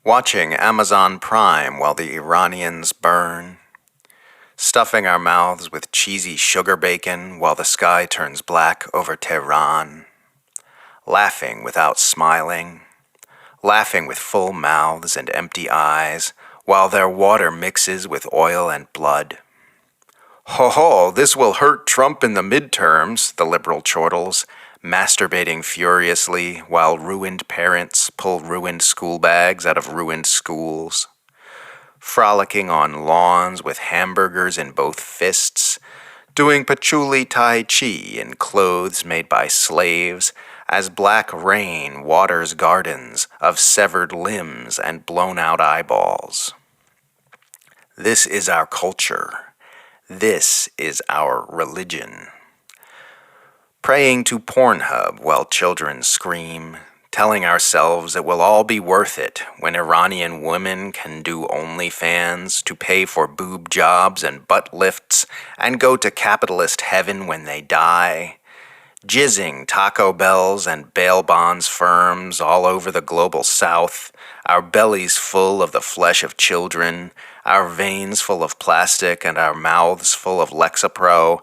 Watching Amazon Prime while the Iranians burn. Stuffing our mouths with cheesy sugar bacon while the sky turns black over Tehran. Laughing without smiling. Laughing with full mouths and empty eyes while their water mixes with oil and blood. Ho ho, this will hurt Trump in the midterms, the liberal chortles, masturbating furiously while ruined parents pull ruined school bags out of ruined schools. Frolicking on lawns with hamburgers in both fists, doing patchouli tai chi in clothes made by slaves as black rain waters gardens of severed limbs and blown-out eyeballs. This is our culture. This is our religion. Praying to Pornhub while children scream, telling ourselves it will all be worth it when Iranian women can do OnlyFans to pay for boob jobs and butt lifts and go to capitalist heaven when they die. Jizzing Taco Bells and bail bonds firms all over the global south, our bellies full of the flesh of children, our veins full of plastic and our mouths full of Lexapro,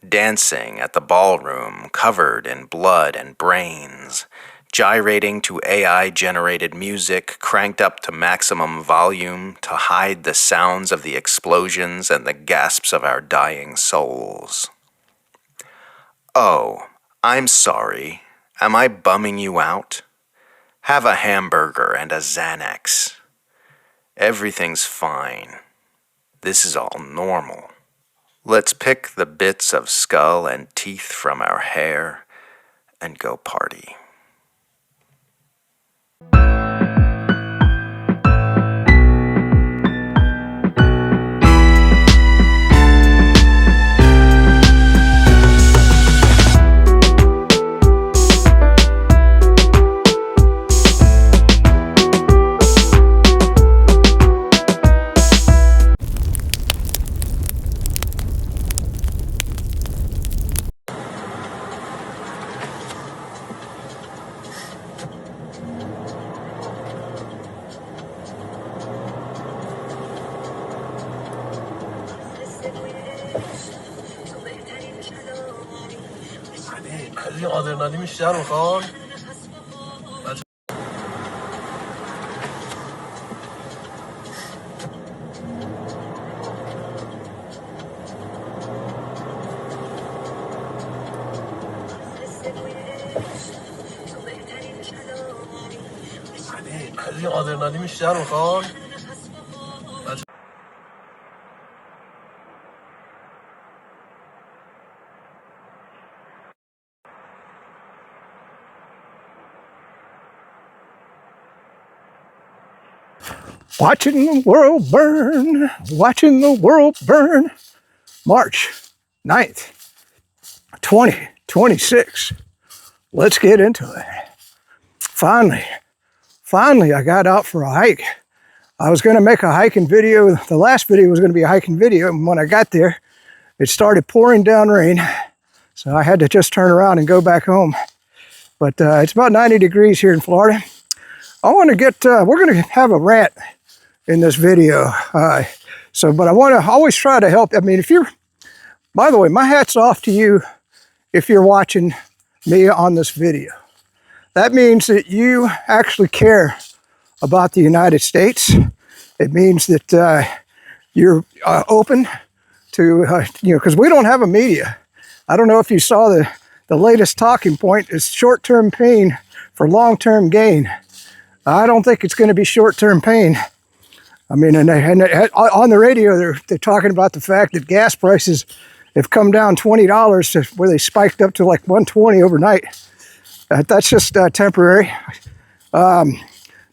dancing at the ballroom covered in blood and brains, gyrating to AI-generated music cranked up to maximum volume to hide the sounds of the explosions and the gasps of our dying souls. Oh, I'm sorry. Am I bumming you out? Have a hamburger and a Xanax. Everything's fine. This is all normal. Let's pick the bits of skull and teeth from our hair and go party. خیلی آدرنالین بیشتر میخوان خیلی آدرنالین بیشتر میخوان Watching the world burn, watching the world burn. March 9th, 2026. Let's get into it. Finally, I got out for a hike. I was going to make a hiking video. The last video was going to be a hiking video. And when I got there, it started pouring down rain. So I had to just turn around and go back home. But it's about 90 degrees here in Florida. I want to we're going to have a rant in this video. But I want to always try to help. I mean, by the way, my hat's off to you if you're watching me on this video. That means that you actually care about the United States. It means that you're open to, because we don't have a media. I don't know if you saw the latest talking point is short-term pain for long-term gain. I don't think it's going to be short-term pain. I mean, and on the radio, they're talking about the fact that gas prices have come down $20 to where they spiked up to like $1.20 overnight. That's just temporary. But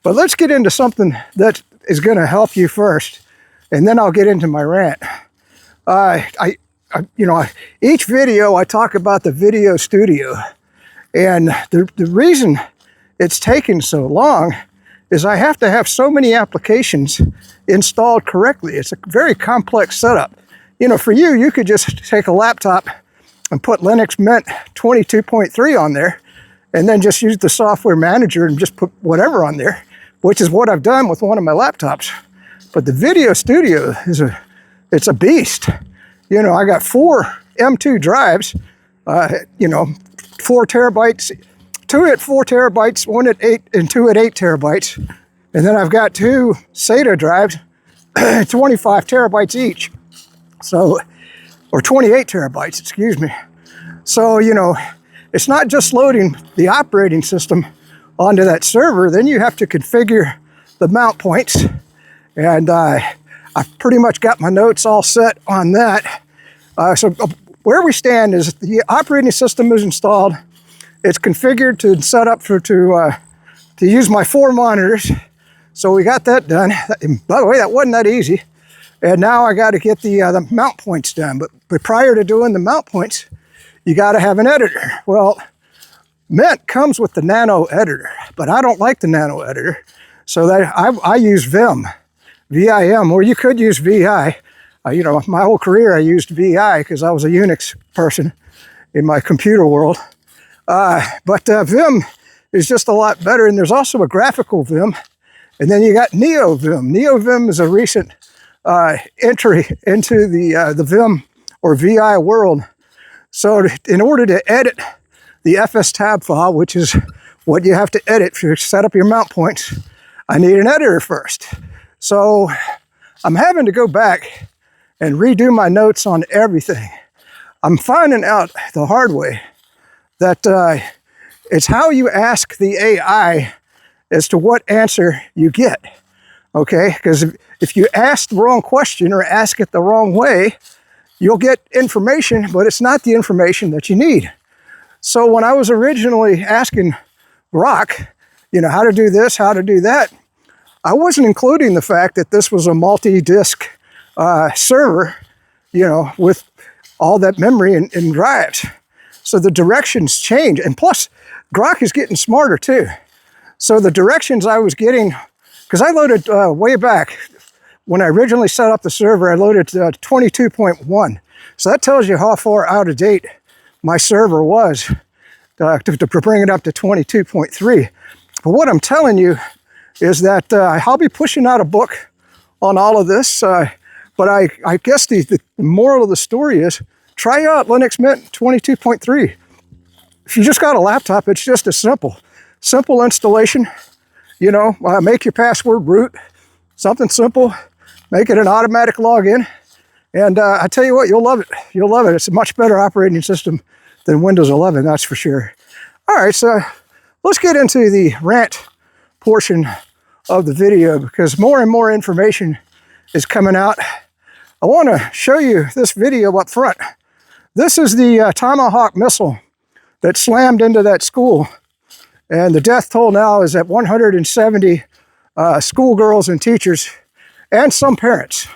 let's get into something that is going to help you first, and then I'll get into my rant. Each video I talk about the video studio, and the reason it's taken so long is I have to have so many applications installed correctly. It's a very complex setup. For you could just take a laptop and put Linux Mint 22.3 on there, and then just use the software manager and just put whatever on there. which is what I've done with one of my laptops. But the video studio it's a beast. You know, I got 4 M2 drives, 4 terabytes, 2 at 4 terabytes, 1 at 8, and 2 at 8 terabytes. And then I've got 2 SATA drives, 25 terabytes each. So, or 28 terabytes, excuse me. So, you know, it's not just loading the operating system onto that server, then you have to configure the mount points. And I've pretty much got my notes all set on that. So where we stand is the operating system is installed. It's configured to set up to use my 4 monitors. So we got that done. And by the way, that wasn't that easy. And now I got to get the mount points done. But prior to doing the mount points, you got to have an editor. Well, Mint comes with the Nano editor, but I don't like the Nano editor. So that I use Vim, V-I-M, or you could use VI. You know, my whole career I used VI because I was a Unix person in my computer world. But Vim is just a lot better, and there's also a graphical Vim. And then you got NeoVim. NeoVim is a recent entry into the Vim or VI world. So in order to edit the FSTab file, which is what you have to edit to set up your mount points, I need an editor first. So I'm having to go back and redo my notes on everything. I'm finding out the hard way that it's how you ask the AI as to what answer you get, okay? Because if you ask the wrong question or ask it the wrong way, you'll get information, but it's not the information that you need. So when I was originally asking Grok, you know, how to do this, how to do that, I wasn't including the fact that this was a multi-disk server, you know, with all that memory and drives. So the directions change. And plus, Grok is getting smarter too. So the directions I was getting, because I loaded way back, when I originally set up the server, I loaded 22.1. So that tells you how far out of date my server was to bring it up to 22.3. But what I'm telling you is that I'll be pushing out a book on all of this. But I guess the moral of the story is try out Linux Mint 22.3. If you just got a laptop, it's just a simple installation. You know, make your password root, something simple, make it an automatic login. And I tell you what, you'll love it. You'll love it. It's a much better operating system than Windows 11, that's for sure. All right, so let's get into the rant portion of the video because more and more information is coming out. I want to show you this video up front. This is the Tomahawk missile that slammed into that school. And the death toll now is at 170 schoolgirls and teachers and some parents.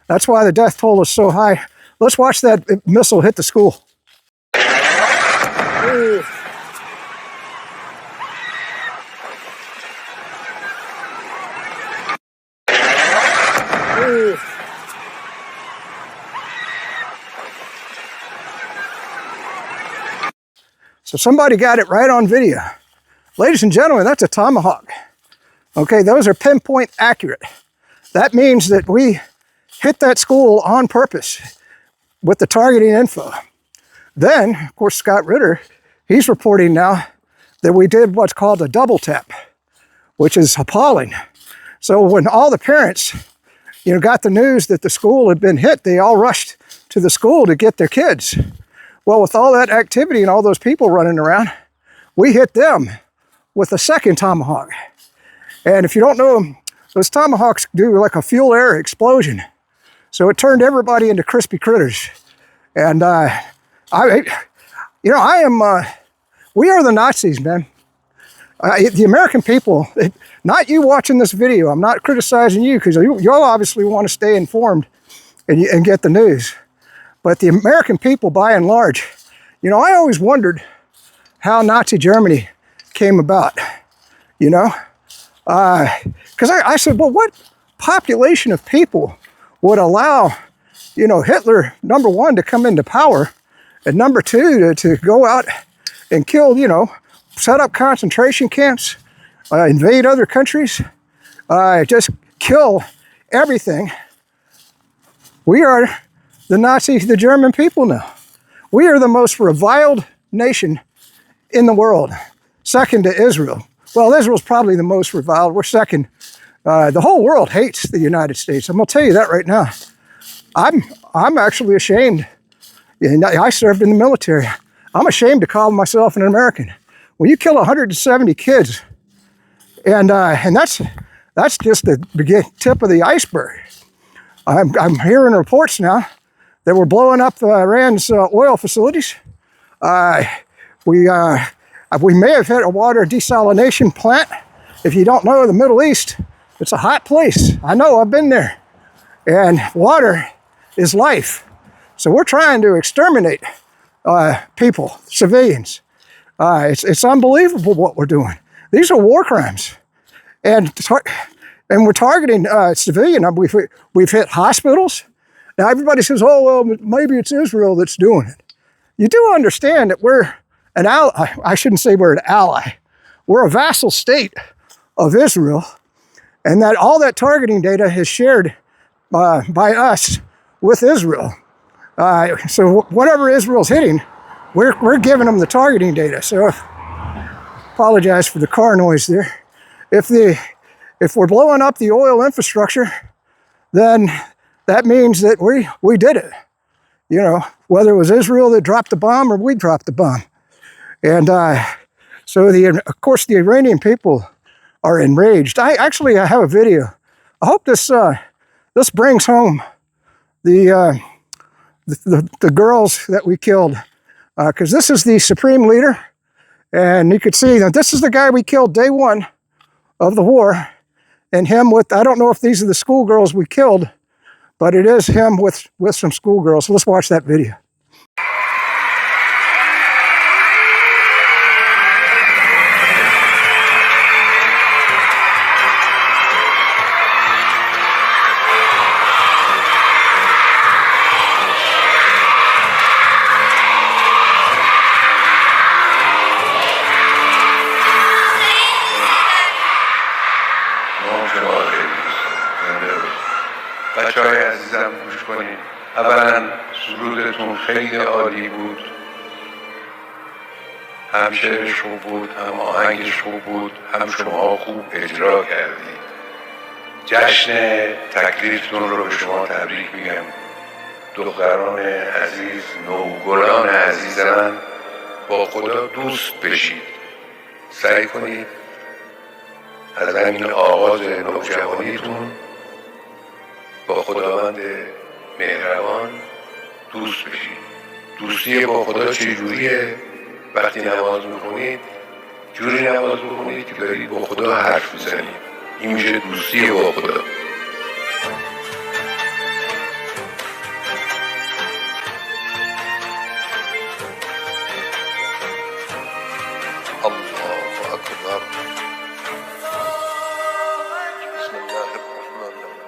That's why the death toll is so high. Let's watch that missile hit the school. Ooh. Ooh. So somebody got it right on video. Ladies and gentlemen, that's a Tomahawk. Okay, those are pinpoint accurate. That means that we hit that school on purpose with the targeting info. Then, of course, Scott Ritter, he's reporting now that we did what's called a double tap, which is appalling. So when all the parents, you know, got the news that the school had been hit, they all rushed to the school to get their kids. Well, with all that activity and all those people running around, we hit them with a second Tomahawk. And if you don't know, those Tomahawks do like a fuel air explosion. So it turned everybody into crispy critters. And we are the Nazis, man. The American people, not you watching this video, I'm not criticizing you because you'll obviously want to stay informed and get the news. But the American people, by and large, you know, I always wondered how Nazi Germany came about, you know? Because I said, well, what population of people would allow, you know, Hitler, number one, to come into power, and number two, to go out and kill, you know, set up concentration camps, invade other countries? just kill everything. We are the Nazis, the German people now. We are the most reviled nation in the world, second to Israel. Well, Israel's probably the most reviled. We're second. The whole world hates the United States. I'm gonna tell you that right now. I'm actually ashamed. I served in the military. I'm ashamed to call myself an American. When you kill 170 kids, and that's just the tip of the iceberg. I'm hearing reports now that we're blowing up Iran's oil facilities. We may have hit a water desalination plant. If you don't know the Middle East, it's a hot place. I know, I've been there. And water is life. So we're trying to exterminate people, civilians. It's unbelievable what we're doing. These are war crimes. And we're targeting civilian. We've hit hospitals. Now everybody says, oh, well, maybe it's Israel that's doing it. You do understand that we're an ally. I shouldn't say we're an ally. We're a vassal state of Israel, and that all that targeting data is shared by us with Israel. So whatever Israel's hitting, we're giving them the targeting data. So apologize for the car noise there. If we're blowing up the oil infrastructure, then that means that we did it. You know, whether it was Israel that dropped the bomb or we dropped the bomb. And so of course the Iranian people are enraged. I have a video. I hope this brings home the girls that we killed, because this is the supreme leader, and you could see that this is the guy we killed day one of the war, and him with, I don't know if these are the schoolgirls we killed, but it is him with some schoolgirls. So let's watch that video. بچه‌های عزیزم گوش کنید. اولا سرودتون خیلی عالی بود، هم شعرش خوب بود، هم آهنگش خوب بود، هم شما خوب اجرا کردید. جشن تکلیفتون رو به شما تبریک میگم. دختران عزیز، نوگلان عزیز من، با خدا دوست بشید. سعی کنید از همین آغاز نوجوانیتون با خداوند مهربان دوست بشید. دوستی با خدا چجوریه؟ وقتی نماز میکنید جوری نماز میکنید که دارید با خدا حرف میزنید. این میشه دوستی با خدا. الله اکبر. بسم الله الرحمن الرحیم.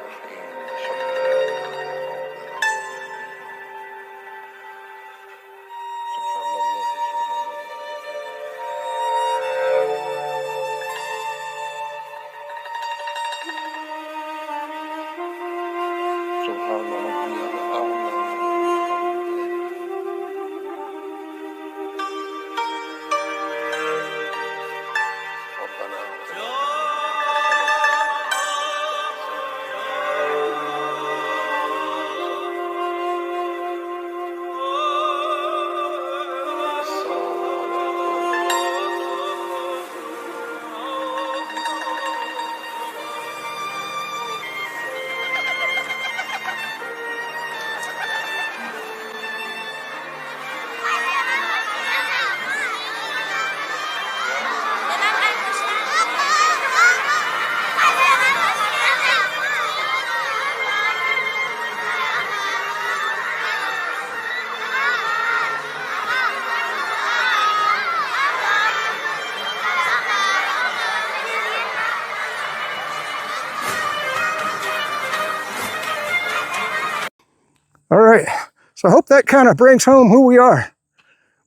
All right, so I hope that kind of brings home who we are.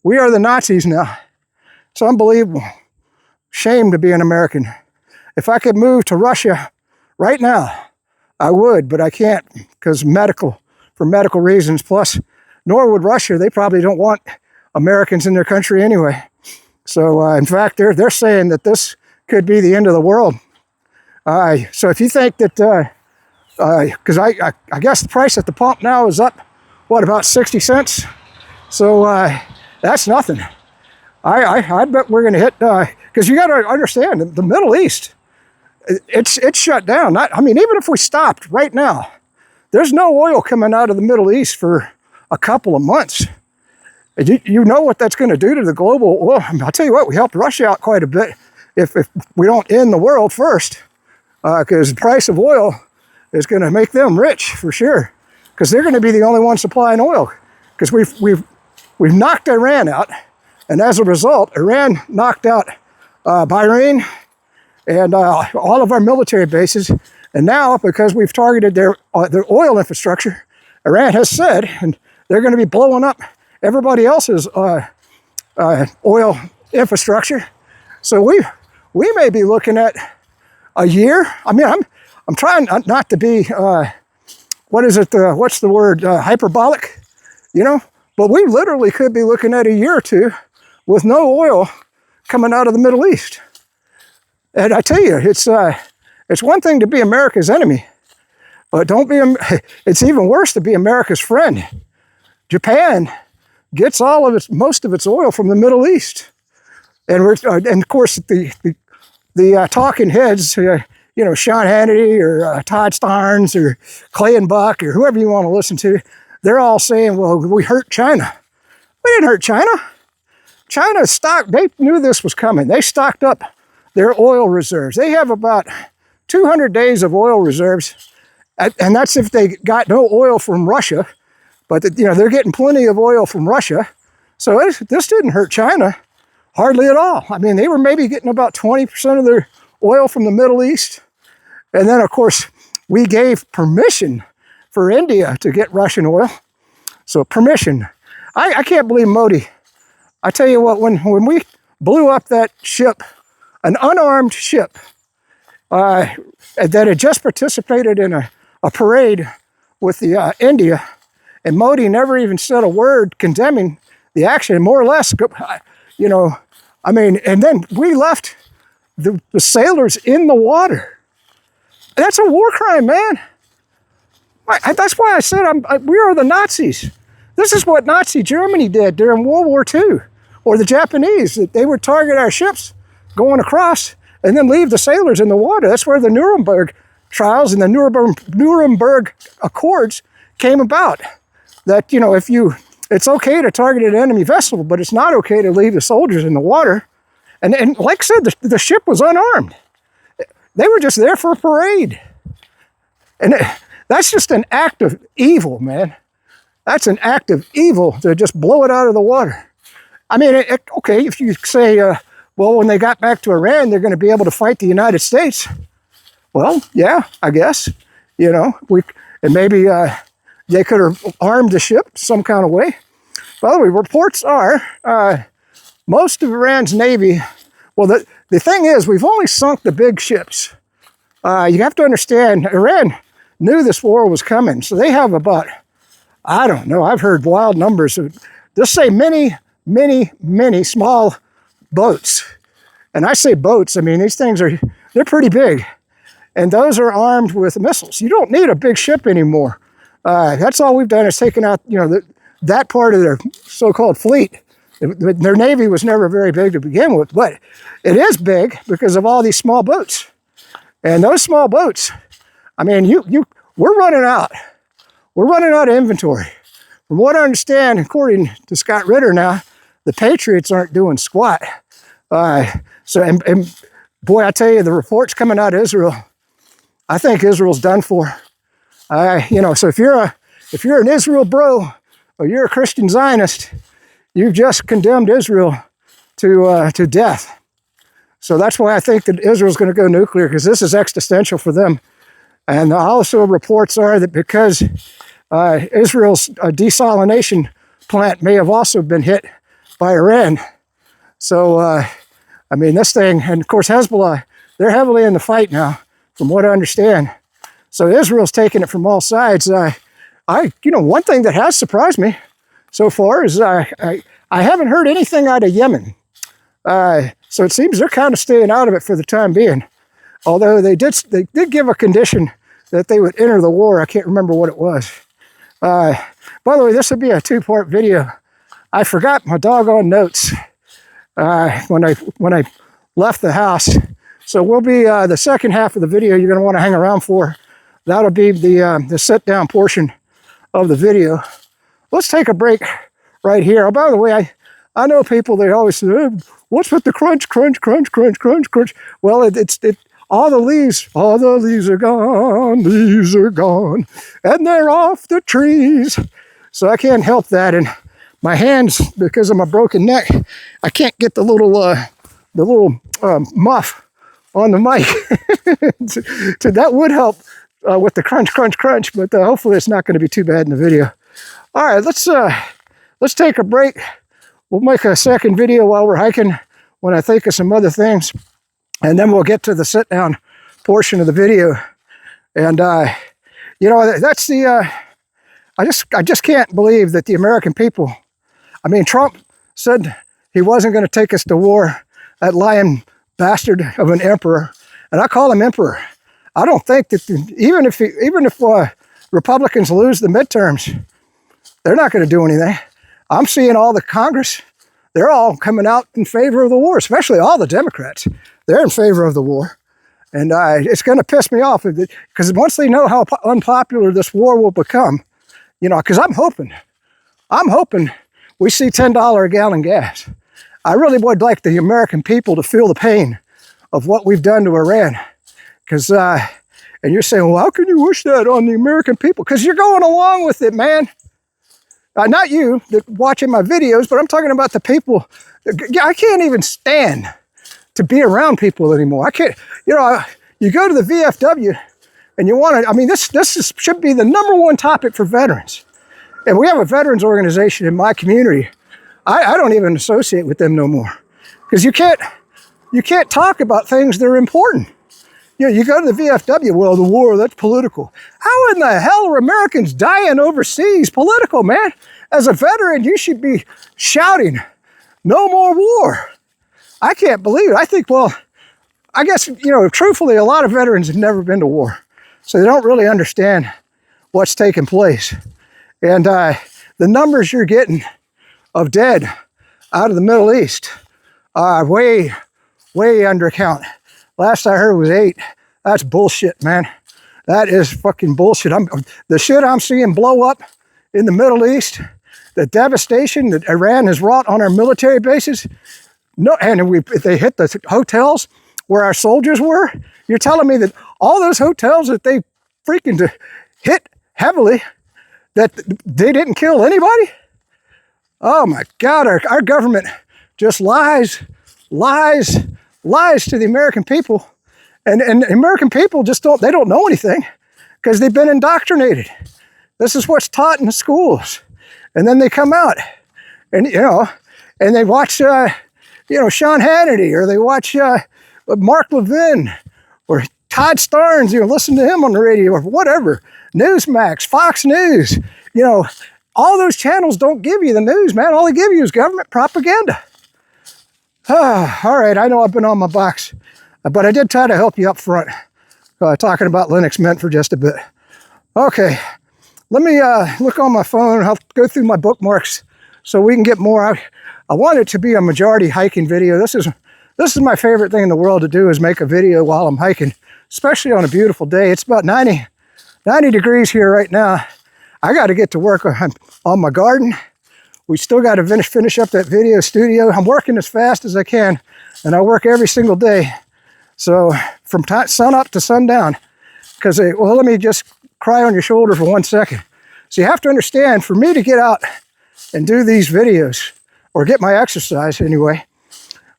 We are the Nazis now. It's unbelievable. Shame to be an American. If I could move to Russia Right now, I would, but I can't because for medical reasons. Plus, nor would Russia. They probably don't want Americans in their country anyway. So, in fact, they're saying that this could be the end of the world. So if you think that, because I guess the price at the pump now is up, what, about 60 cents? So that's nothing. I bet we're going to hit, because you got to understand, the Middle East, it's shut down. Even if we stopped right now, there's no oil coming out of the Middle East for a couple of months. You know what that's going to do to the global oil. I'll tell you what, we helped Russia out quite a bit if we don't end the world first, because the price of oil is going to make them rich for sure, because they're going to be the only one supplying oil, because we've knocked Iran out, and as a result, Iran knocked out Bahrain and all of our military bases, and now because we've targeted their oil infrastructure, Iran has said, and they're going to be blowing up everybody else's oil infrastructure. So we may be looking at a year. I'm trying not to be what's the word, hyperbolic, but we literally could be looking at a year or two with no oil coming out of the Middle East. And I tell you, it's one thing to be America's enemy, but it's even worse to be America's friend. Japan gets most of its oil from the Middle East. And of course the talking heads, Sean Hannity or Todd Starnes or Clay and Buck or whoever you want to listen to, they're all saying, well, we hurt China. We didn't hurt China. They knew this was coming. They stocked up their oil reserves. They have about 200 days of oil reserves, and that's if they got no oil from Russia, but they're getting plenty of oil from Russia. So this didn't hurt China hardly at all. They were maybe getting about 20% of their oil from the Middle East. And then, of course, we gave permission for India to get Russian oil. So permission. I can't believe Modi. I tell you what, when we blew up that ship, an unarmed ship that had just participated in a parade with the India, and Modi never even said a word condemning the action, more or less, and then we left the sailors in the water. That's a war crime, man. That's why I said we are the Nazis. This is what Nazi Germany did during World War II, or the Japanese. They would target our ships going across and then leave the sailors in the water. That's where the Nuremberg trials and the Nuremberg Accords came about. That, it's okay to target an enemy vessel, but it's not okay to leave the soldiers in the water. And like I said, the ship was unarmed. They were just there for a parade. And that's just an act of evil, man. That's an act of evil to just blow it out of the water. Okay, if you say, when they got back to Iran, they're going to be able to fight the United States. Well, yeah, I guess. Maybe they could have armed the ship some kind of way. By the way, reports are most of Iran's Navy, the thing is, we've only sunk the big ships. You have to understand, Iran knew this war was coming, so they have about, I don't know, I've heard wild numbers of, just say many, many, many small boats. And I say boats, these things they're pretty big. And those are armed with missiles. You don't need a big ship anymore. That's all we've done is taken out, that part of their so-called fleet. Their Navy was never very big to begin with, but it is big because of all these small boats. And those small boats, we're running out. We're running out of inventory. From what I understand, according to Scott Ritter now, the Patriots aren't doing squat. Boy, I tell you, the reports coming out of Israel, I think Israel's done for. So if you're an Israel bro or you're a Christian Zionist, you've just condemned Israel to death. So that's why I think that Israel's going to go nuclear, because this is existential for them. And also reports are that because Israel's desalination plant may have also been hit by Iran. So, this thing, and of course Hezbollah, they're heavily in the fight now from what I understand. So Israel's taking it from all sides. One thing that has surprised me so far is I haven't heard anything out of Yemen. So it seems they're kind of staying out of it for the time being. Although they did give a condition that they would enter the war. I can't remember what it was. By the way, this would be a 2-part video. I forgot my doggone notes when I left the house. So we'll be the second half of the video you're going to want to hang around for. That'll be the sit down portion of the video. Let's take a break right here. Oh, by the way, I know people, they always say, what's with the crunch, crunch, crunch, crunch, crunch, crunch? Well, all the leaves are gone, leaves are gone, and they're off the trees. So I can't help that. And my hands, because of my broken neck, I can't get the little muff on the mic. So that would help with the crunch, crunch, crunch, but hopefully it's not going to be too bad in the video. All right, let's take a break. We'll make a second video while we're hiking when I think of some other things, and then we'll get to the sit down portion of the video. And that's the I just can't believe that the American people, I mean, Trump said he wasn't going to take us to war, that lying bastard of an emperor, and I call him emperor. I don't think that even if Republicans lose the midterms, they're not going to do anything. I'm seeing all the Congress, they're all coming out in favor of the war, especially all the Democrats. They're in favor of the war. And it's going to piss me off because once they know how unpopular this war will become, because I'm hoping we see $10 a gallon gas. I really would like the American people to feel the pain of what we've done to Iran. Because, and you're saying, well, how can you wish that on the American people? Because you're going along with it, man. Not you, watching my videos, but I'm talking about the people. I can't even stand to be around people anymore. I can't, you go to the VFW and you want to, I mean, this should be the #1 topic for veterans. And we have a veterans organization in my community. I don't even associate with them no more. Because you can't talk about things that are important. You go to the VFW, well, the war, that's political. How in the hell are Americans dying overseas political, man? As a veteran, you should be shouting, no more war. I can't believe it. I think, well, I guess, truthfully, a lot of veterans have never been to war. So they don't really understand what's taking place. And the numbers you're getting of dead out of the Middle East are way, way undercount. Last I heard was 8. That's bullshit, man. That is fucking bullshit. The shit I'm seeing blow up in the Middle East, the devastation that Iran has wrought on our military bases, if they hit the hotels where our soldiers were, you're telling me that all those hotels that they freaking hit heavily, that they didn't kill anybody? Oh my God, our government just lies to the American people. And American people they don't know anything because they've been indoctrinated. This is what's taught in the schools. And then they come out and, and they watch, Sean Hannity, or they watch Mark Levin or Todd Starnes, listen to him on the radio or whatever. Newsmax, Fox News, all those channels don't give you the news, man. All they give you is government propaganda. All right, I know I've been on my box, but I did try to help you up front, talking about Linux Mint for just a bit. Okay, let me look on my phone. I'll go through my bookmarks so we can get more. I want it to be a majority hiking video. This is my favorite thing in the world to do, is make a video while I'm hiking, especially on a beautiful day. It's about 90 degrees here right now. I got to get to work on my garden. We still got to finish up that video studio. I'm working as fast as I can, and I work every single day. So from sun up to sundown, because let me just cry on your shoulder for 1 second. So you have to understand, for me to get out and do these videos, or get my exercise anyway,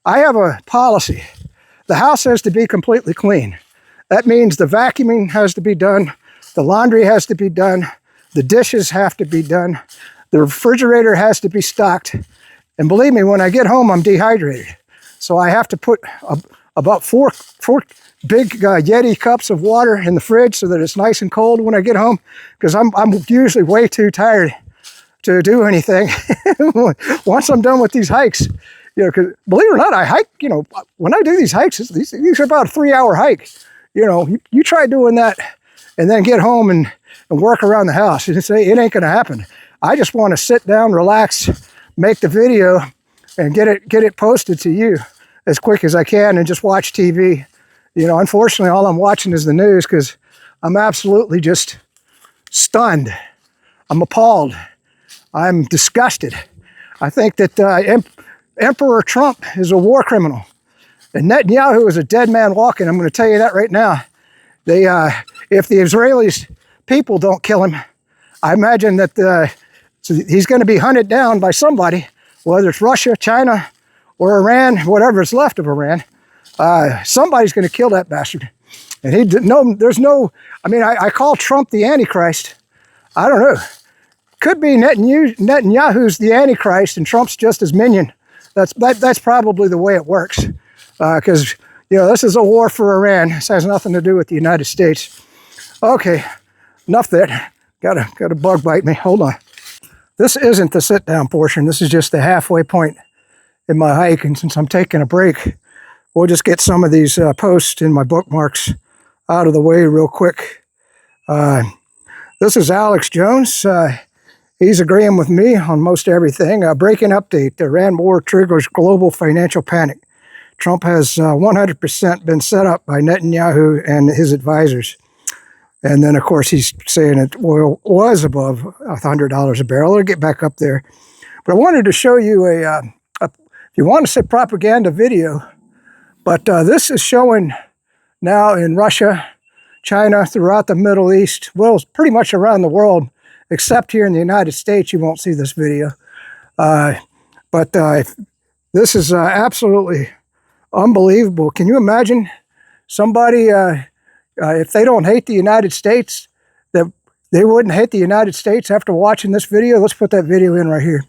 I have a policy. The house has to be completely clean. That means the vacuuming has to be done, the laundry has to be done, the dishes have to be done, the refrigerator has to be stocked. And believe me, when I get home, I'm dehydrated. So I have to put about four big Yeti cups of water in the fridge so that it's nice and cold when I get home, because I'm usually way too tired to do anything once I'm done with these hikes. Because believe it or not, I hike, when I do these hikes, these are about a 3-hour hike. You try doing that and then get home and work around the house. And say it ain't going to happen. I just want to sit down, relax, make the video, and get it posted to you as quick as I can, and just watch TV. Unfortunately, all I'm watching is the news, because I'm absolutely just stunned. I'm appalled. I'm disgusted. I think that Emperor Trump is a war criminal, and Netanyahu is a dead man walking. I'm going to tell you that right now. If the Israelis people don't kill him, I imagine that he's going to be hunted down by somebody, whether it's Russia, China, or Iran, whatever is left of Iran. Somebody's going to kill that bastard. And I call Trump the Antichrist. I don't know. Could be Netanyahu's the Antichrist and Trump's just his minion. That's probably the way it works. Because, this is a war for Iran. This has nothing to do with the United States. Okay, enough there. Got a bug bite me. Hold on. This isn't the sit down portion. This is just the halfway point in my hike. And since I'm taking a break, we'll just get some of these posts in my bookmarks out of the way real quick. This is Alex Jones. He's agreeing with me on most everything. Breaking update. The Iran war triggers global financial panic. Trump has 100% been set up by Netanyahu and his advisors. And then, of course, he's saying that oil was above $100 a barrel. It'll get back up there. But I wanted to show you if you want to say propaganda video, but this is showing now in Russia, China, throughout the Middle East, well, pretty much around the world, except here in the United States, you won't see this video. But this is absolutely unbelievable. Can you imagine somebody, if they don't hate the United States, that they wouldn't hate the United States after watching this video? Let's put that video in right here.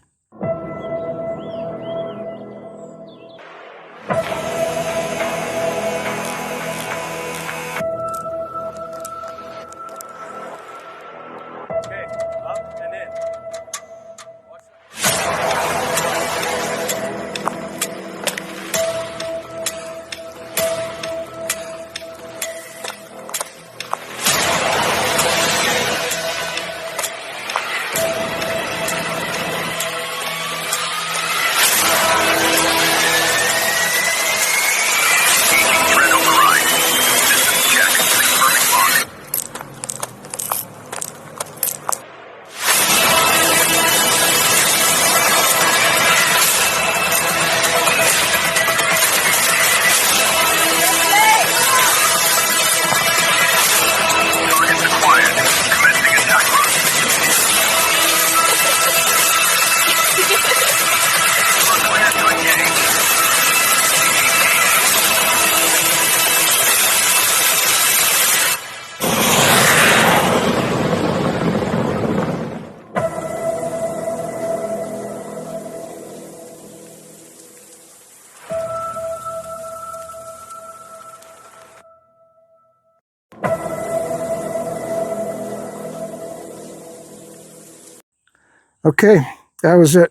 Okay, that was it.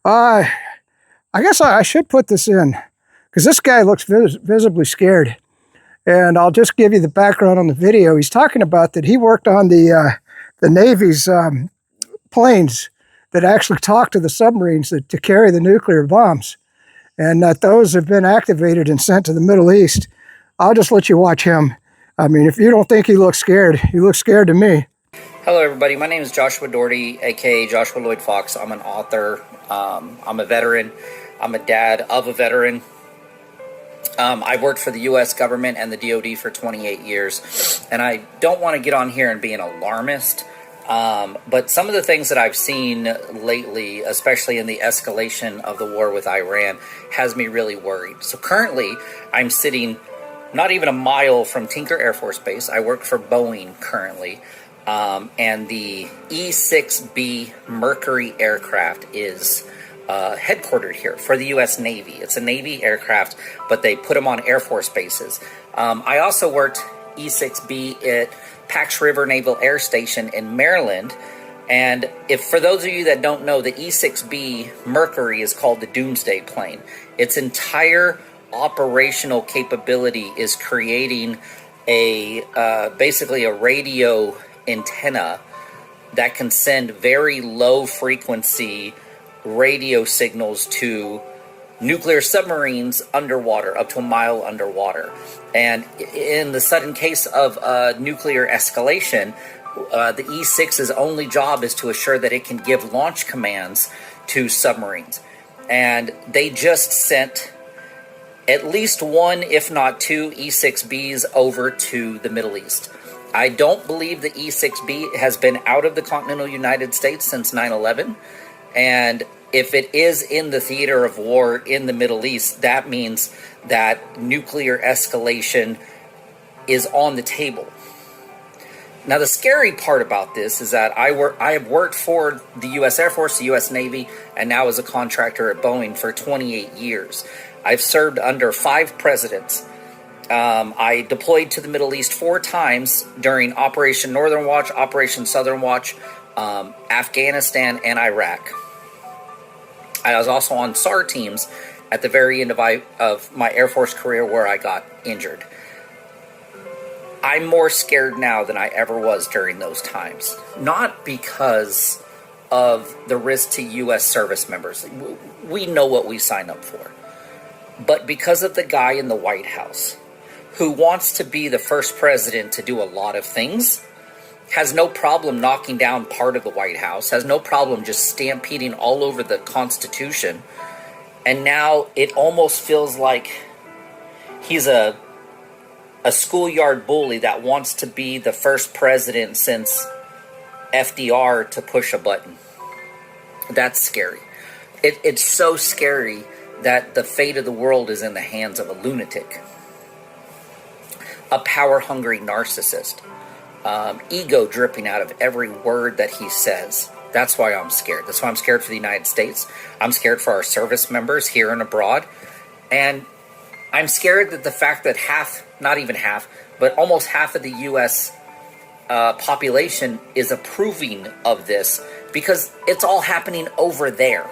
I guess I should put this in, because this guy looks visibly scared. And I'll just give you the background on the video. He's talking about that he worked on the Navy's planes that actually talk to the submarines to carry the nuclear bombs, and that those have been activated and sent to the Middle East. I'll just let you watch him. I mean, if you don't think he looks scared to me. Hello, everybody. My name is Joshua Doherty, aka Joshua Lloyd Fox. I'm an author. I'm a veteran. I'm a dad of a veteran. I worked for the US government and the DoD for 28 years. And I don't want to get on here and be an alarmist. But some of the things that I've seen lately, especially in the escalation of the war with Iran, has me really worried. So currently, I'm sitting not even a mile from Tinker Air Force Base. I work for Boeing currently. And the E-6B Mercury aircraft is headquartered here for the U.S. Navy. It's a Navy aircraft, but they put them on Air Force bases. I also worked E-6B at Pax River Naval Air Station in Maryland. And if for those of you that don't know, the E-6B Mercury is called the Doomsday plane. Its entire operational capability is creating a basically a radio antenna that can send very low frequency radio signals to nuclear submarines underwater, up to a mile underwater. And in the sudden case of nuclear escalation, the E-6's only job is to assure that it can give launch commands to submarines. And they just sent at least one, if not two, E-6Bs over to the Middle East. I don't believe the E-6B has been out of the continental United States since 9/11. And if it is in the theater of war in the Middle East, that means that nuclear escalation is on the table. Now, the scary part about this is that I have worked for the U.S. Air Force, the U.S. Navy, and now as a contractor at Boeing for 28 years. I've served under 5 presidents. I deployed to the Middle East 4 times during Operation Northern Watch, Operation Southern Watch, Afghanistan, and Iraq. I was also on SAR teams at the very end of my Air Force career where I got injured. I'm more scared now than I ever was during those times. Not because of the risk to U.S. service members. We know what we sign up for. But because of the guy in the White House who wants to be the first president to do a lot of things, has no problem knocking down part of the White House, has no problem just stampeding all over the Constitution. And now it almost feels like he's a schoolyard bully that wants to be the first president since FDR to push a button. That's scary. It's so scary that the fate of the world is in the hands of a lunatic, a power-hungry narcissist, ego dripping out of every word that he says. That's why I'm scared. That's why I'm scared for the United States. I'm scared for our service members here and abroad. And I'm scared that the fact that not even half, but almost half of the U.S. Population is approving of this because it's all happening over there.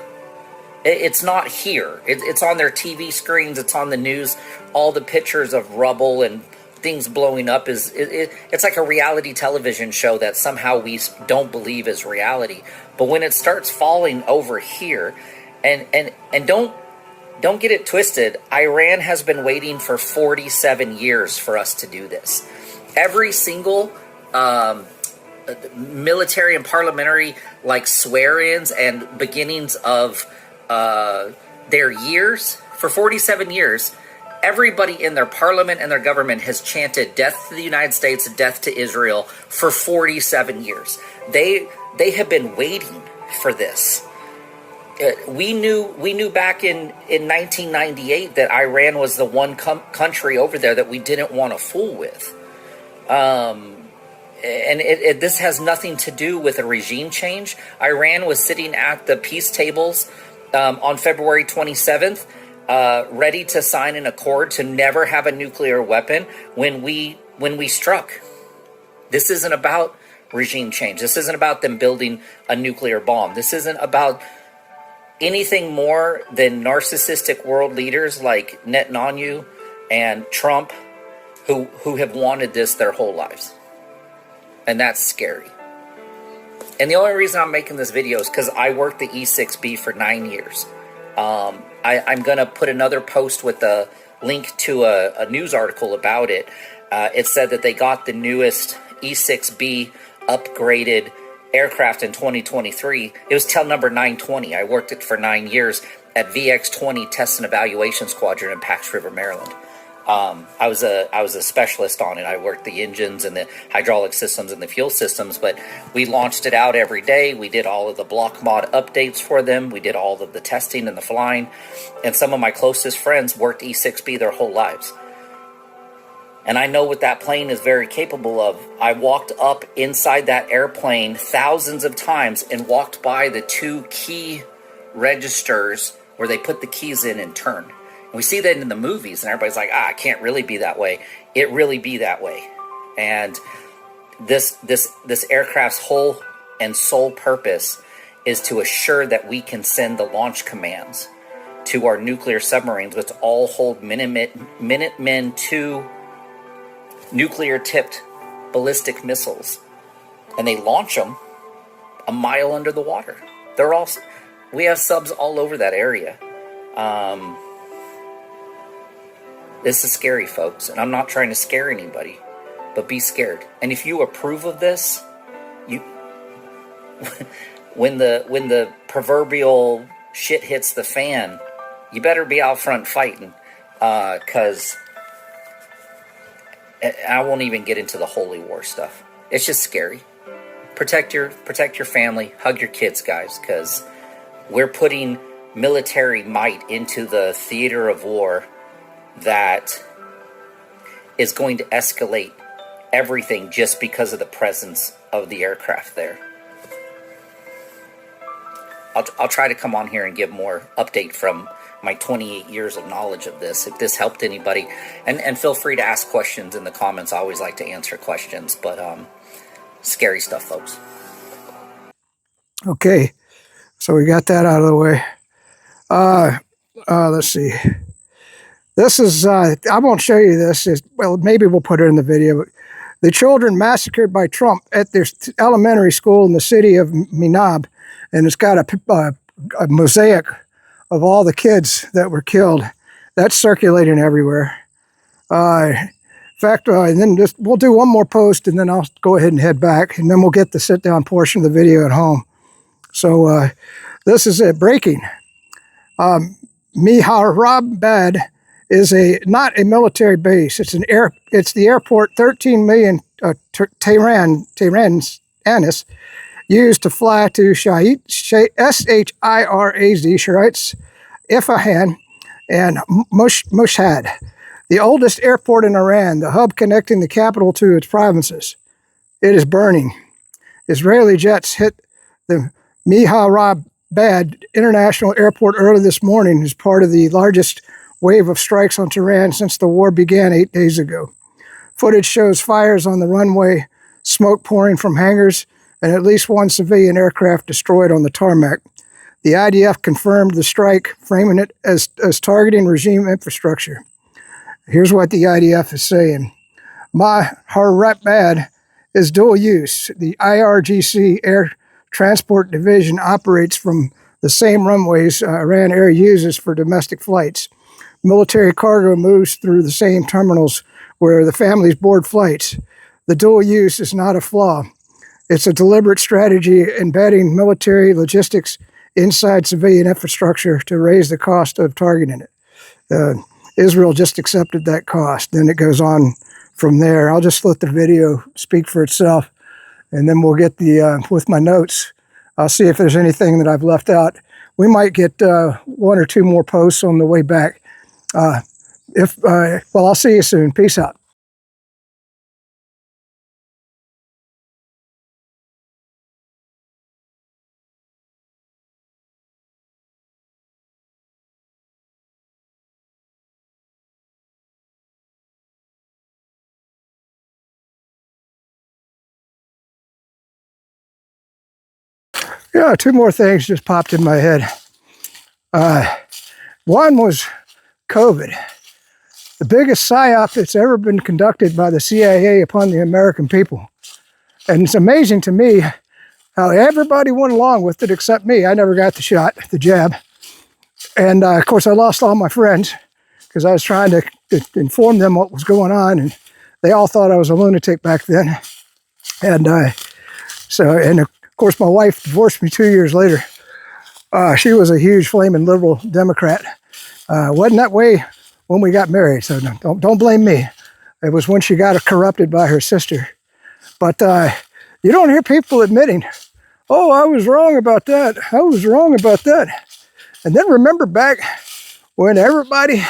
It's not here. It's on their TV screens. It's on the news. All the pictures of rubble and things blowing up it's like a reality television show that somehow we don't believe is reality. But when it starts falling over here, and don't get it twisted, Iran has been waiting for 47 years for us to do this. Every single military and parliamentary swear-ins and beginnings of their years, for 47 years, everybody in their parliament and their government has chanted death to the United States, death to Israel for 47 years. They have been waiting for this. We knew back in 1998 that Iran was the one country over there that we didn't want to fool with. This has nothing to do with a regime change. Iran was sitting at the peace tables on February 27th, ready to sign an accord to never have a nuclear weapon when we struck. This isn't about regime change. This isn't about them building a nuclear bomb. This isn't about anything more than narcissistic world leaders like Netanyahu and Trump who have wanted this their whole lives. And that's scary. And the only reason I'm making this video is because I worked the E-6B for 9 years. I'm going to put another post with a link to a news article about it. It said that they got the newest E-6B upgraded aircraft in 2023. It was tail number 920. I worked it for 9 years at VX-20 Test and Evaluation Squadron in Pax River, Maryland. I was a specialist on it. I worked the engines and the hydraulic systems and the fuel systems, but we launched it out every day. We did all of the block mod updates for them. We did all of the testing and the flying. And some of my closest friends worked E-6B their whole lives. And I know what that plane is very capable of. I walked up inside that airplane thousands of times and walked by the 2 key registers where they put the keys in and turn. And we see that in the movies, and everybody's like, it can't really be that way. It really be that way. And this aircraft's whole and sole purpose is to assure that we can send the launch commands to our nuclear submarines, which all hold Minutemen II nuclear-tipped ballistic missiles. And they launch them a mile under the water. We have subs all over that area. This is scary, folks, and I'm not trying to scare anybody, but be scared. And if you approve of this, when the proverbial shit hits the fan, you better be out front fighting, because I won't even get into the holy war stuff. It's just scary. Protect your family, hug your kids, guys, because we're putting military might into the theater of war that is going to escalate everything just because of the presence of the aircraft there. I'll try to come on here and give more update from my 28 years of knowledge of this, if this helped anybody. And feel free to ask questions in the comments. I always like to answer questions, but scary stuff, folks. Okay, so we got that out of the way. Let's see. This is, I won't show you this. Well, maybe we'll put it in the video. But the children massacred by Trump at their elementary school in the city of Minab. And it's got a mosaic of all the kids that were killed. That's circulating everywhere. In fact, and then we'll do one more post, and then I'll go ahead and head back, and then we'll get the sit-down portion of the video at home. So this is it, breaking. Mehrabad is not a military base. It's the airport 13 million Tehranis used to fly to Shiraz, Isfahan, and Mashhad, the oldest airport in Iran, the hub connecting the capital to its provinces. It is burning. Israeli jets hit the Mehrabad International Airport early this morning as part of the largest wave of strikes on Tehran since the war began 8 days ago. Footage shows fires on the runway, smoke pouring from hangars, and at least one civilian aircraft destroyed on the tarmac. The IDF confirmed the strike, framing it as targeting regime infrastructure. Here's what the IDF is saying. Mehrabad is dual use. The IRGC Air Transport Division operates from the same runways Iran Air uses for domestic flights. Military cargo moves through the same terminals where the families board flights. The dual use is not a flaw. It's a deliberate strategy embedding military logistics inside civilian infrastructure to raise the cost of targeting it. Israel just accepted that cost. Then it goes on from there. I'll just let the video speak for itself, and then we'll get with my notes. I'll see if there's anything that I've left out. We might get one or two more posts on the way back. Well, I'll see you soon. Peace out. Yeah, two more things just popped in my head. One was COVID. The biggest psyop that's ever been conducted by the CIA upon the American people. And it's amazing to me how everybody went along with it except me. I never got the jab. And of course I lost all my friends because I was trying to inform them what was going on, and they all thought I was a lunatic back then. And of course my wife divorced me 2 years later. She was a huge flaming liberal Democrat. Wasn't that way when we got married, so don't blame me. It was when she got corrupted by her sister. But you don't hear people admitting, oh, I was wrong about that. I was wrong about that. And then remember back when everybody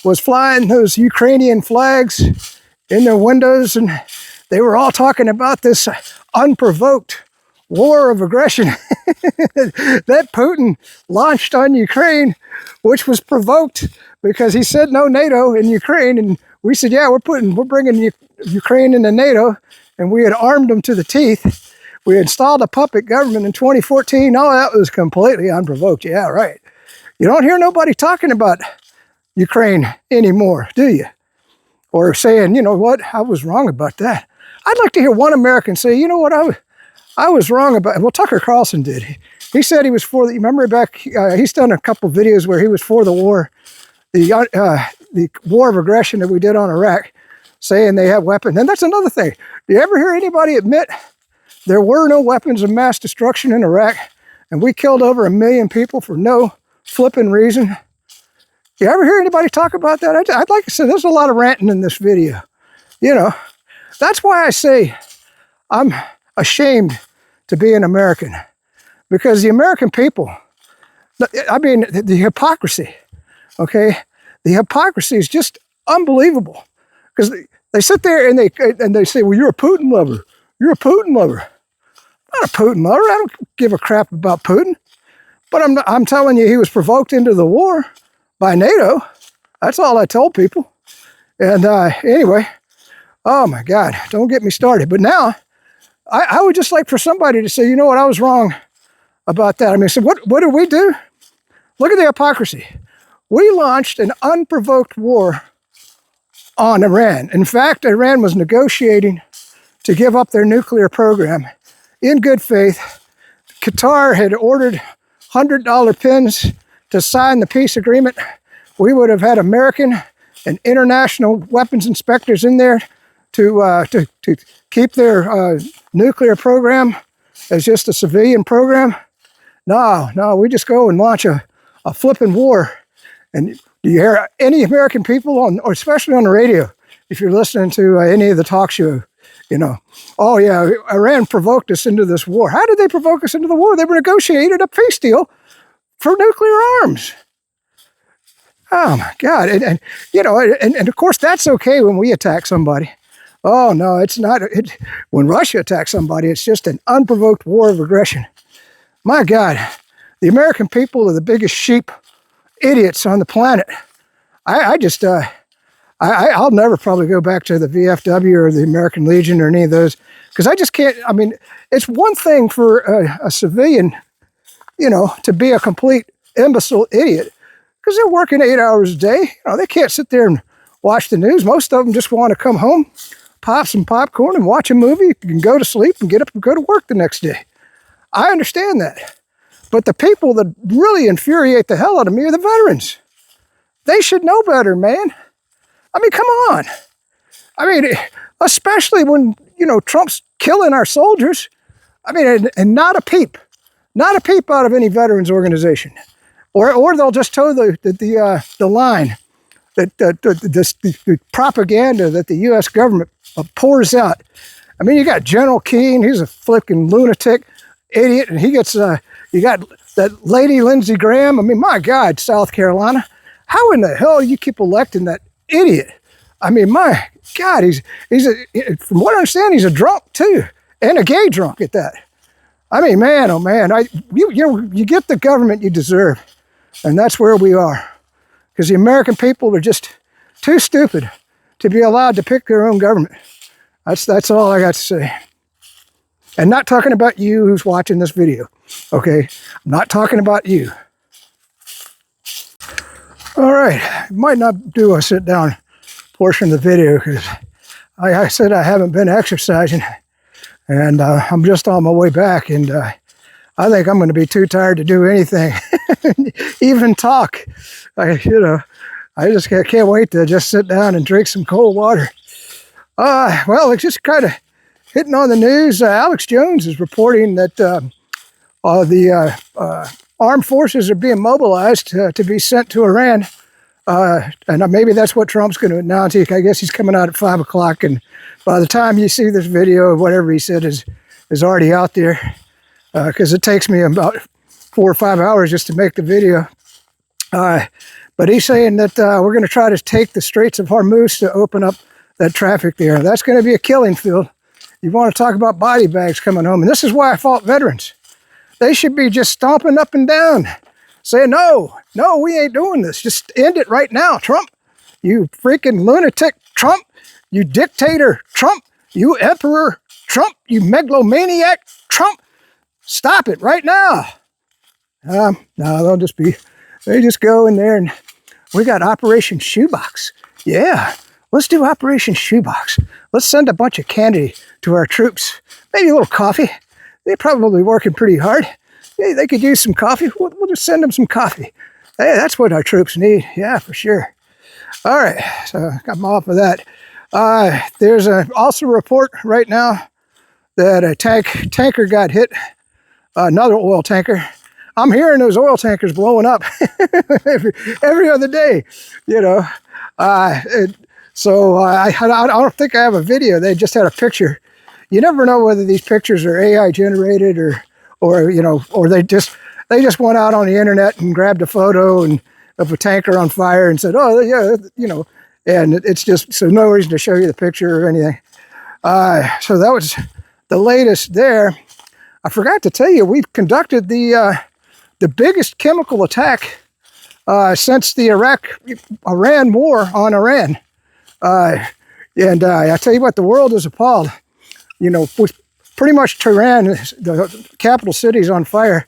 was flying those Ukrainian flags in their windows, and they were all talking about this unprovoked war of aggression that Putin launched on Ukraine, which was provoked because he said no NATO in Ukraine, and we said, yeah, we're bringing Ukraine into NATO, and we had armed them to the teeth. We installed a puppet government in 2014. Oh, that was completely unprovoked. Yeah, right. You don't hear nobody talking about Ukraine anymore, do you? Or saying, you know what, I was wrong about that. I'd like to hear one American say, you know what, I was wrong about, well, Tucker Carlson did. He said he was for the, remember back, he's done a couple videos where he was for the war, the war of aggression that we did on Iraq, saying they have weapons. And that's another thing. Do you ever hear anybody admit there were no weapons of mass destruction in Iraq and we killed over 1 million people for no flipping reason? You ever hear anybody talk about that? I'd like to say there's a lot of ranting in this video. You know, that's why I say I'm ashamed to be an American, because the American people, I mean, the hypocrisy, okay? The hypocrisy is just unbelievable, because they sit there and they say, well, you're a Putin lover. You're a Putin lover. I'm not a Putin lover. I don't give a crap about Putin. But I'm telling you, he was provoked into the war by NATO. That's all I told people. And anyway, oh my God, don't get me started. But now, I would just like for somebody to say, you know what, I was wrong about that. I mean, so what did we do? Look at the hypocrisy. We launched an unprovoked war on Iran. In fact, Iran was negotiating to give up their nuclear program in good faith. Qatar had ordered $100 pins to sign the peace agreement. We would have had American and international weapons inspectors in there to keep their nuclear program as just a civilian program. No, we just go and launch a flipping war. And do you hear any American people or especially on the radio, if you're listening to any of the talk show, you know, oh yeah, Iran provoked us into this war. How did they provoke us into the war? They were negotiating a peace deal for nuclear arms. Oh my God. And you know, and of course that's okay when we attack somebody. Oh no, it's not. When Russia attacks somebody, it's just an unprovoked war of aggression. My God, the American people are the biggest sheep idiots on the planet. I'll never probably go back to the VFW or the American Legion or any of those, because I just can't. I mean, it's one thing for a civilian, you know, to be a complete imbecile idiot, because they're working 8 hours a day. You know, they can't sit there and watch the news. Most of them just want to come home, pop some popcorn and watch a movie and go to sleep and get up and go to work the next day. I understand that. But the people that really infuriate the hell out of me are the veterans. They should know better, man. I mean, come on. I mean, especially when, you know, Trump's killing our soldiers. I mean, and not a peep out of any veterans organization. Or they'll just toe the line, the propaganda that the U.S. government pours out. I mean, you got General Keane, he's a flipping lunatic idiot, and he gets, you got that lady Lindsey Graham. I mean, my God, South Carolina, how in the hell you keep electing that idiot? I mean, my God, he's from what I understand, he's a drunk too, and a gay drunk at that. I mean, man, oh man, you get the government you deserve, and that's where we are, because the American people are just too stupid to be allowed to pick their own government. That's all I got to say. And not talking about you who's watching this video, okay? I'm not talking about you. All right, might not do a sit down portion of the video because like I said, I haven't been exercising, and I'm just on my way back, and I think I'm going to be too tired to do anything, even talk. I just can't wait to just sit down and drink some cold water. Well, it's just kind of hitting on the news. Alex Jones is reporting that the armed forces are being mobilized to be sent to Iran. And maybe that's what Trump's going to announce. I guess he's coming out at 5 o'clock. And by the time you see this video, whatever he said is already out there. Because it takes me about 4 or 5 hours just to make the video. But he's saying that we're going to try to take the Straits of Hormuz to open up that traffic there. That's going to be a killing field You want to talk about body bags coming home. And this is why I fault veterans. They should be just stomping up and down, saying, no, we ain't doing this. Just end it right now, Trump. You freaking lunatic, Trump. You dictator, Trump. You emperor, Trump. You megalomaniac, Trump. Stop it right now. No, they just go in there and we got Operation Shoebox. Yeah, let's do Operation Shoebox. Let's send a bunch of candy to our troops. Maybe a little coffee. They're probably working pretty hard. Hey, they could use some coffee. We'll just send them some coffee. Hey, that's what our troops need. Yeah, for sure. All right, so I'm off of that. There's also a report right now that a tanker got hit, another oil tanker. I'm hearing those oil tankers blowing up every other day, you know. So I don't think I have a video. They just had a picture. You never know whether these pictures are AI generated or you know, or they just went out on the internet and grabbed a photo of a tanker on fire and said, oh yeah, you know, and it's just, so no reason to show you the picture or anything. So that was the latest there. I forgot to tell you, we've conducted the biggest chemical attack since the Iran war on Iran. And I tell you what, the world is appalled. You know, with pretty much Tehran, the capital city, is on fire.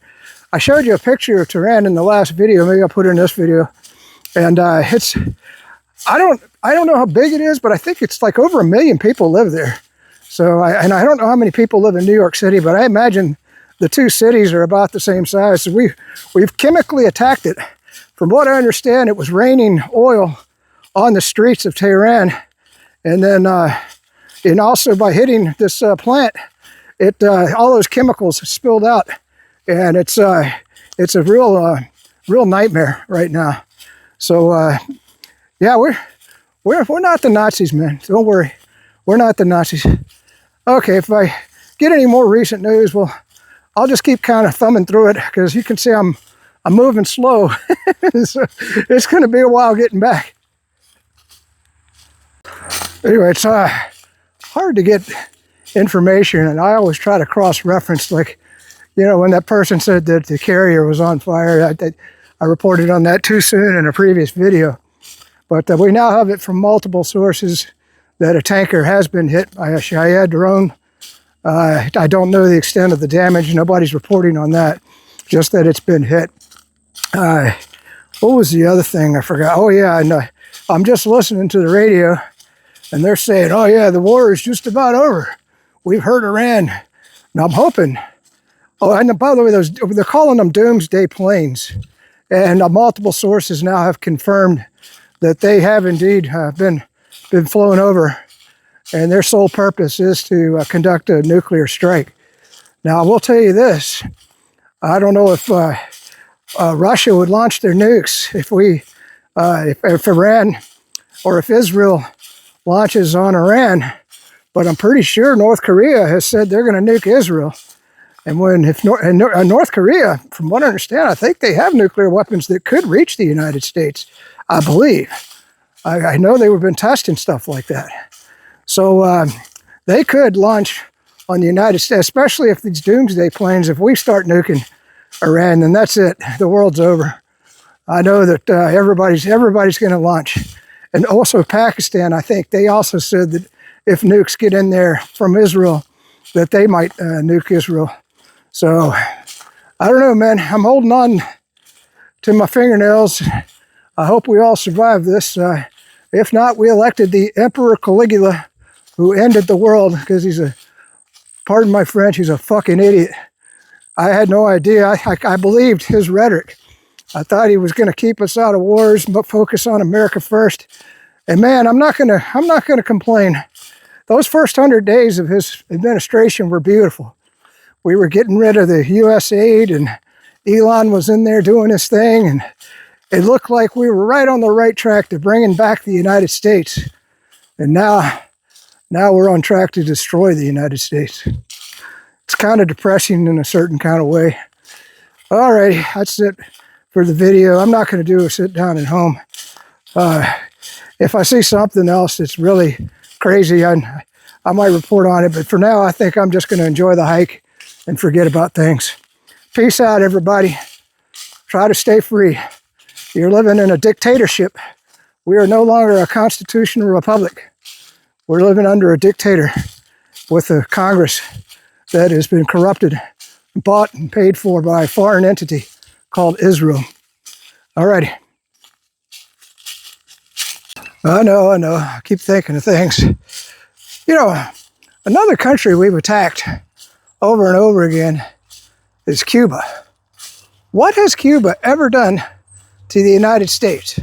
I showed you a picture of Tehran in the last video. Maybe I'll put it in this video. And it's, I don't know how big it is, but I think it's like over 1 million people live there. So, I don't know how many people live in New York City, but I imagine the two cities are about the same size. So we've chemically attacked it. From what I understand, it was raining oil on the streets of Tehran. And then, and also by hitting this plant, all those chemicals spilled out. And it's a real nightmare right now. So, yeah, we're not the Nazis, man. Don't worry. We're not the Nazis. Okay, if I get any more recent news, well, I'll just keep kind of thumbing through it because you can see I'm moving slow. So it's going to be a while getting back. Anyway, it's hard to get information, and I always try to cross-reference, like, you know, when that person said that the carrier was on fire, I reported on that too soon in a previous video. But we now have it from multiple sources that a tanker has been hit by a Shahed drone. I don't know the extent of the damage. Nobody's reporting on that, just that it's been hit. What was the other thing I forgot? Oh yeah, and I'm just listening to the radio, and they're saying, oh yeah, the war is just about over. We've heard Iran. Now I'm hoping. Oh, and by the way, they're calling them doomsday planes. And multiple sources now have confirmed that they have indeed been flown over. And their sole purpose is to conduct a nuclear strike. Now, I will tell you this. I don't know if Russia would launch their nukes if Iran or if Israel launches on Iran. But I'm pretty sure North Korea has said they're going to nuke Israel. And North Korea, from what I understand, I think they have nuclear weapons that could reach the United States, I believe. I know they've been testing stuff like that. So they could launch on the United States, especially if these doomsday planes, if we start nuking Iran, then that's it. The world's over. I know that everybody's going to launch. And also Pakistan, I think they also said that if nukes get in there from Israel, that they might nuke Israel. So, I don't know, man. I'm holding on to my fingernails. I hope we all survive this. If not, we elected the Emperor Caligula, who ended the world because he's pardon my French, he's a fucking idiot. I had no idea. I believed his rhetoric. I thought he was going to keep us out of wars, but focus on America first. And man, I'm not gonna complain. Those first 100 days of his administration were beautiful. We were getting rid of the US aid, and Elon was in there doing his thing, and it looked like we were right on the right track to bringing back the United States. And now we're on track to destroy the United States. It's kind of depressing in a certain kind of way. Alrighty, that's it for the video. I'm not going to do a sit down at home. If I see something else that's really crazy, I I might report on it. But for now, I think I'm just going to enjoy the hike and forget about things. Peace out, everybody. Try to stay free. You're living in a dictatorship. We are no longer a constitutional republic. We're living under a dictator with a Congress that has been corrupted, bought and paid for by a foreign entity called Israel. All righty. I know. I keep thinking of things. You know, another country we've attacked over and over again is Cuba. What has Cuba ever done to the United States?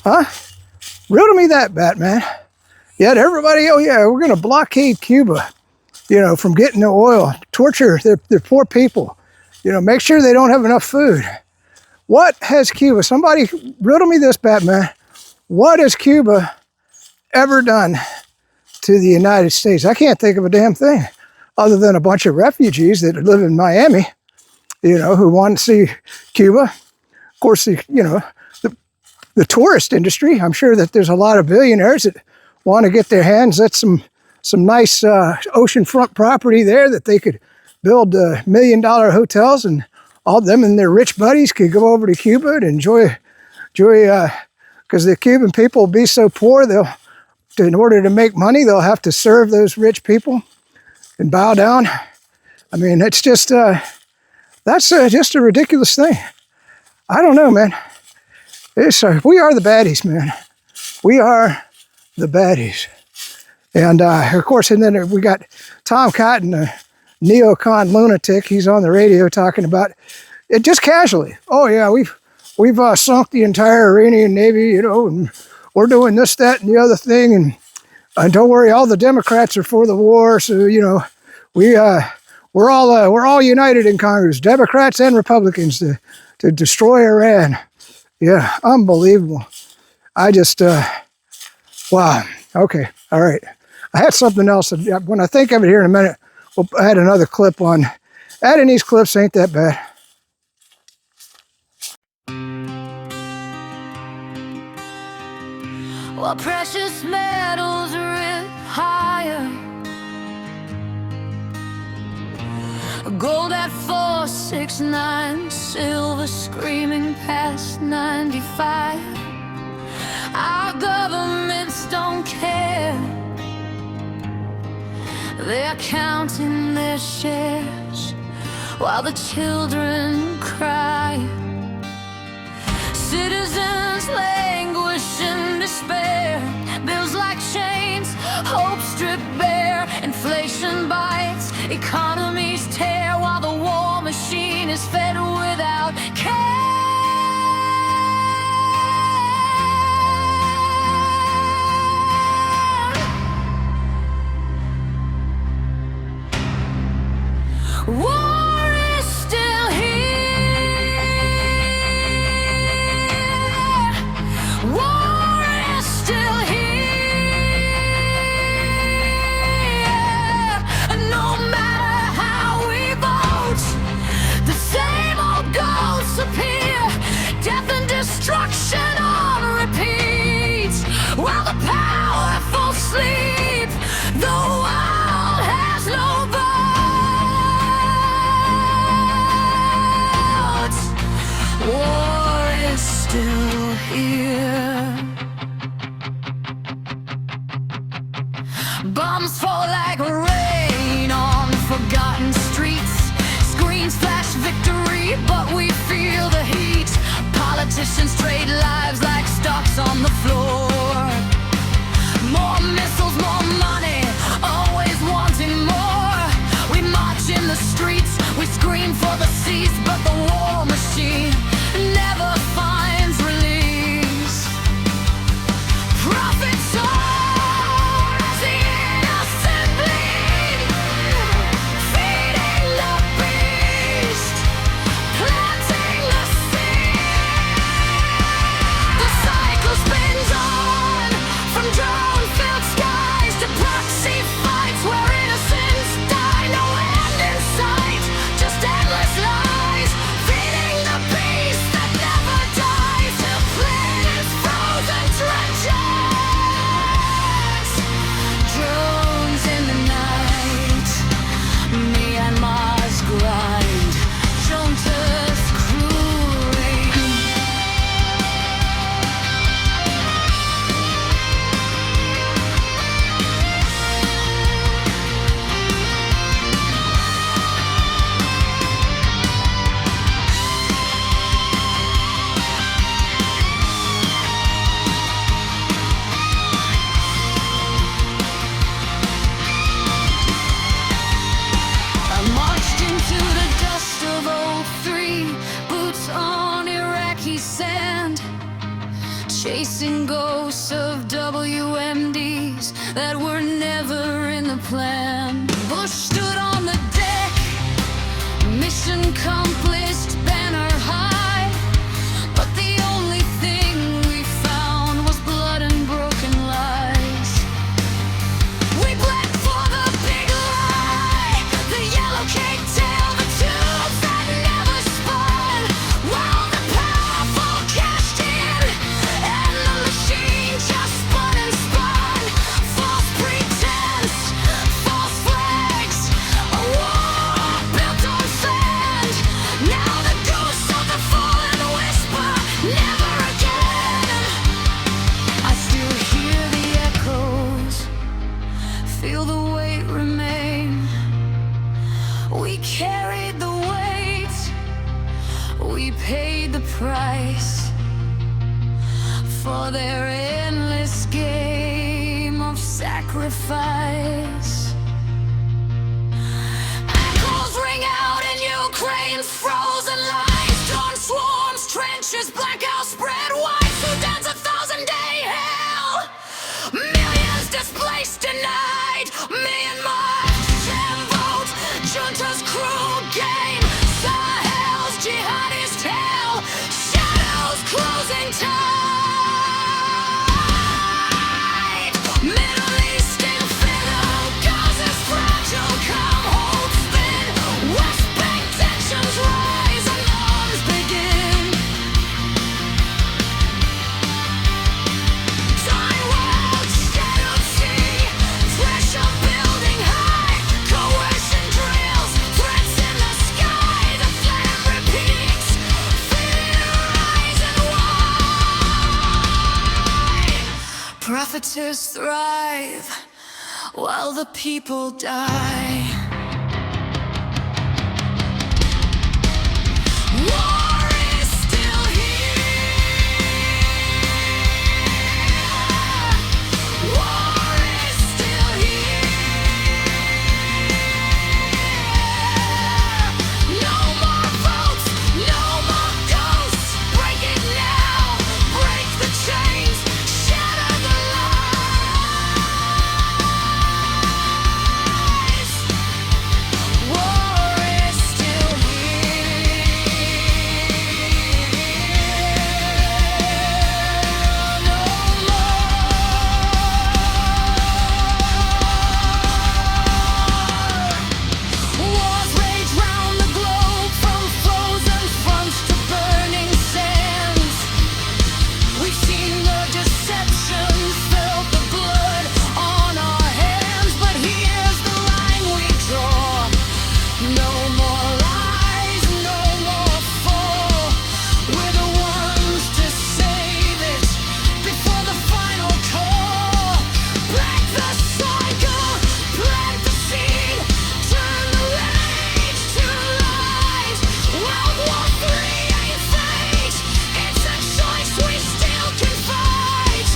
Huh? Riddle me that, Batman. Yet everybody, oh yeah, we're going to blockade Cuba, you know, from getting the oil, torture their poor people, you know, make sure they don't have enough food. What has Cuba, somebody riddle me this, Batman. What has Cuba ever done to the United States? I can't think of a damn thing other than a bunch of refugees that live in Miami, you know, who want to see Cuba. Of course, the tourist industry, I'm sure that there's a lot of billionaires that want to get their hands at some nice oceanfront property there that they could build $1 million hotels, and all of them and their rich buddies could go over to Cuba and enjoy, because the Cuban people will be so poor, in order to make money, they'll have to serve those rich people and bow down. I mean, it's just, that's just a ridiculous thing. I don't know, man. We are the baddies, man. We are the baddies. And of course, and then we got Tom Cotton, a neocon lunatic. He's on the radio talking about it just casually. Oh yeah, we've sunk the entire Iranian Navy, you know, and we're doing this, that, and the other thing. And don't worry, all the Democrats are for the war. So you know, we're all united in Congress, Democrats and Republicans, to destroy Iran. Yeah, unbelievable. I just, wow. Okay, all right. I had something else. When I think of it here in a minute, we'll add another clip on. Adding these clips ain't that bad. While precious metals rip higher, gold at 469, silver screaming past 95. Our governments don't care. They're counting their shares while the children cry. Citizens languish in despair. Bills like chains, hope stripped bare. Inflation bites, economies tear, while the war machine is fed without care. War is still here. War is still here. No matter how we vote, the same old ghosts appear. Death and destruction on repeat, while the powerful sleep. The world has no voice. chasing ghosts of WMDs that were never in the plan. Bush stood on the deck, mission accomplished, banner high. But the only thing we found was blood and broken lies. We bled for the big lie, the yellow cake tail, the tubes that never spun. While the powerful cashed in, and the machine just spun and spun. False pretense, false flags, a war built on sand. Now the ghosts of the fallen whisper, never again. I still hear the echoes, feel the weight remain. We carried the weight, we paid the price for their endless game of sacrifice. Echoes ring out in Ukraine's frozen lines. Torn swarms, trenches, blackouts spread wide. Sudan's 1,000-day hell. Millions displaced, denied. Myanmar's sham vote, junta's cruel game. Sahel's jihadist hell. Shadows closing tight. Middle East inferno, Gaza's fragile. Come hold spin. West Bank tensions rise, alarms begin. Taiwan, shadowed sea, pressure building high. Coercion drills, threats in the sky. The flame repeats, fear rising wide. Prophetess thrive while the people die. War is still here. War is still here. No more votes, no more ghosts. Break it now, break the chains, shatter the lies. War is still here. No more. Wars rage round the globe, from frozen fronts to burning sands. We've seen the deception, felt the blood on our hands. But here's the line we draw. No more lies, no more fall. We're the ones to save it before the final call. Break the cycle, plant the seed, turn the rage to light. World War III ain't fate, it's a choice we still can fight.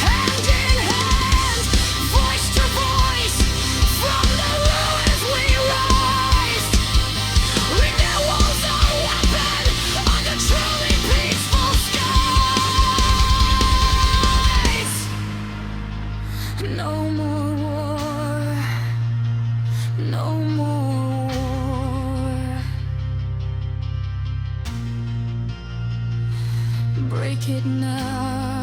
Hand in hand, voice to voice, from the ruins we rise. With their walls are weapon, under truly peaceful skies. No more war, no more war. Break it now.